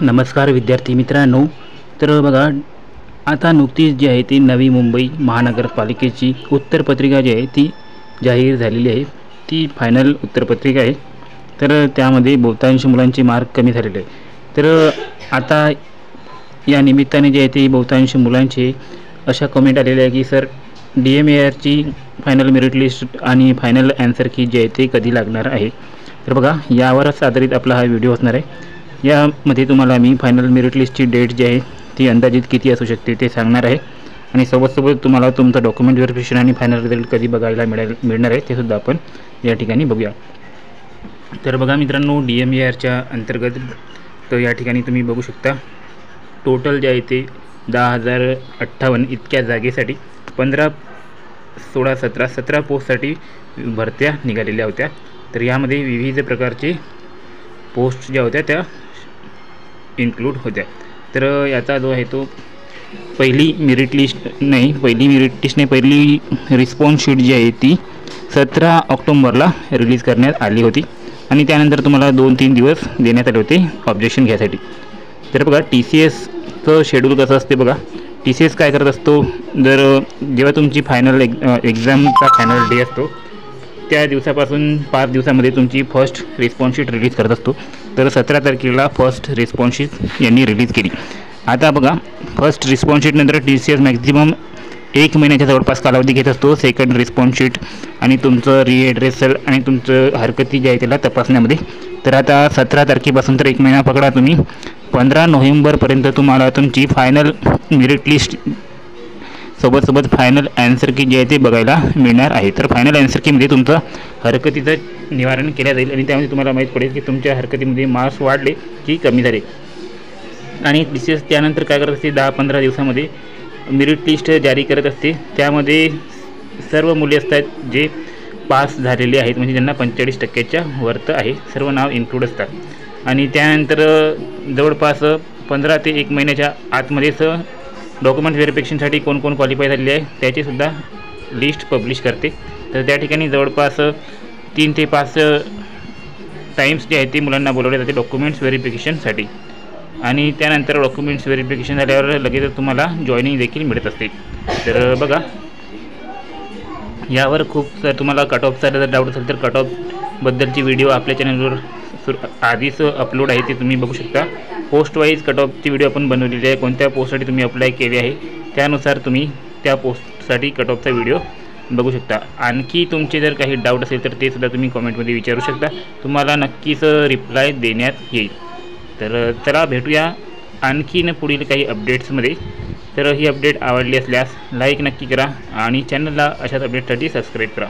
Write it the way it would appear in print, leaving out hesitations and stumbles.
नमस्कार विद्यार्थी मित्रांनो. तर बघा, आता नुकतीच जी आहे ती नवी मुंबई महानगरपालिकेची उत्तरपत्रिका जी आहे ती जाहीर झालेली आहे. ती फायनल उत्तरपत्रिका आहे. तर त्यामध्ये बहुतांश मुलांचे मार्क कमी झालेले आहे. तर आता या निमित्ताने जे आहे ते बहुतांश मुलांचे अशा कमेंट आलेल्या आहे की सर DMARची फायनल मेरिट लिस्ट आणि फायनल ॲन्सर की जी आहे ते कधी लागणार आहे. तर बघा, यावरच आधारित आपला हा व्हिडिओ असणार आहे. यामध्ये तुम्हाला मी फायनल मेरिट लिस्टची डेट जी आहे ती अंदाजित किती असू शकते ते सांगणार आहे आणि सोबत तुम्हाला तुमचं डॉक्युमेंट व्हेरिफिकेशन आणि फायनल रिझल्ट कधी बघायला मिळणार आहे ते सुद्धा आपण या ठिकाणी बघूया. तर बघा मित्रांनो, DMARच्या अंतर्गत तर या ठिकाणी तुम्ही बघू शकता टोटल जे आहे ते 10,058 इतक्या जागेसाठी 15, 16, 17 पोस्टसाठी भरत्या निघालेल्या होत्या. तर यामध्ये विविध प्रकारचे पोस्ट ज्या होत्या त्या इन्क्लूड होत्या. तर याचा जो आहे तो पहिली मेरिट लिस्ट पहिली रिस्पॉन्स शीट जी आहे ती 17 ऑक्टोंबरला रिलीज करण्यात आली होती आणि त्यानंतर तुम्हाला 2-3 दिवस देण्यात आले होते ऑब्जेक्शन घ्यायसाठी. तर बघा, TCSचं शेड्यूल कसं असते बघा. TCS काय करत असतो, जर जेव्हा तुमची फायनल एक्झामचा फायनल डे असतो त्या दिवसापासून 5 दिवसामध्ये तुमची फर्स्ट रिस्पॉन्स शीट रिलीज करत असतो. तर 17 तारखेला फर्स्ट रिस्पॉन्स शीट यांनी रिलीज केली. आता बघा, फर्स्ट रिस्पॉन्स शीटनंतर TCS मॅक्झिमम 1 महिन्याच्या जवळपास कालावधी घेत असतो सेकंड रिस्पॉन्स शीट आणि तुमचं रिएड्रेसल आणि तुमचं हरकती जी आहे त्याला तपासण्यामध्ये. तर आता 17 तारखेपासून तर 1 महिना पकडा तुम्ही, 15 नोव्हेंबरपर्यंत तुम्हाला तुमची फायनल मेरिट लिस्ट सोबत फायनल ॲन्सर की जे आहे ते बघायला मिळणार आहे. तर फायनल ॲन्सर कीमध्ये तुमचं हरकतीचं निवारण केलं जाईल आणि त्यामध्ये तुम्हाला माहीत पडेल की तुमच्या हरकतीमध्ये मार्क्स वाढले की कमी झाले. आणि TCS त्यानंतर काय करत असते, 10-15 दिवसामध्ये मेरिट लिस्ट जारी करत असते. त्यामध्ये सर्व मुले असतात जे पास झालेले आहेत, म्हणजे ज्यांना 45% वरती आहे, सर्व नाव इन्क्लूड असतात. आणि त्यानंतर जवळपास 15 ते 1 महिन्याच्या आतमध्येच डॉक्युमेंट व्हेरिफिकेशनसाठी कोण क्वालिफाय झालेले आहे त्याचीसुद्धा लिस्ट पब्लिश करते. तर त्या ठिकाणी जवळपास 3 ते 5 टाईम्स जे आहे ते मुलांना बोलवले जाते डॉक्युमेंट्स व्हेरिफिकेशनसाठी. आणि त्यानंतर डॉक्युमेंट्स व्हेरिफिकेशन झाल्यावर लगेच तुम्हाला जॉईनिंग देखील मिळत असते. तर बघा, यावर खूप तुम्हाला कट ऑफचा जर डाऊट असेल तर कट ऑफबद्दलची व्हिडिओ आपल्या चॅनलवर आधीच अपलोड आहे, ते तुम्ही बघू शकता. पोस्ट वाईज कट ऑफची व्हिडिओ आपण बनवलेली आहे. कोणत्या पोस्टसाठी तुम्ही अप्लाय केले आहे त्यानुसार तुम्ही त्या पोस्टसाठी कट ऑफचा व्हिडिओ बघू शकता. आणखी तुमचे जर काही डाऊट असेल तर ते सुद्धा तुम्ही कमेंटमध्ये विचारू शकता, तुम्हाला नक्कीच रिप्लाय देण्यात येईल. तर चला भेटूया आणखीन पुढील काही अपडेट्समध्ये. तर ही अपडेट आवडली असल्यास लाईक नक्की करा आणि चॅनलला अशाच अपडेटसाठी सबस्क्राईब करा.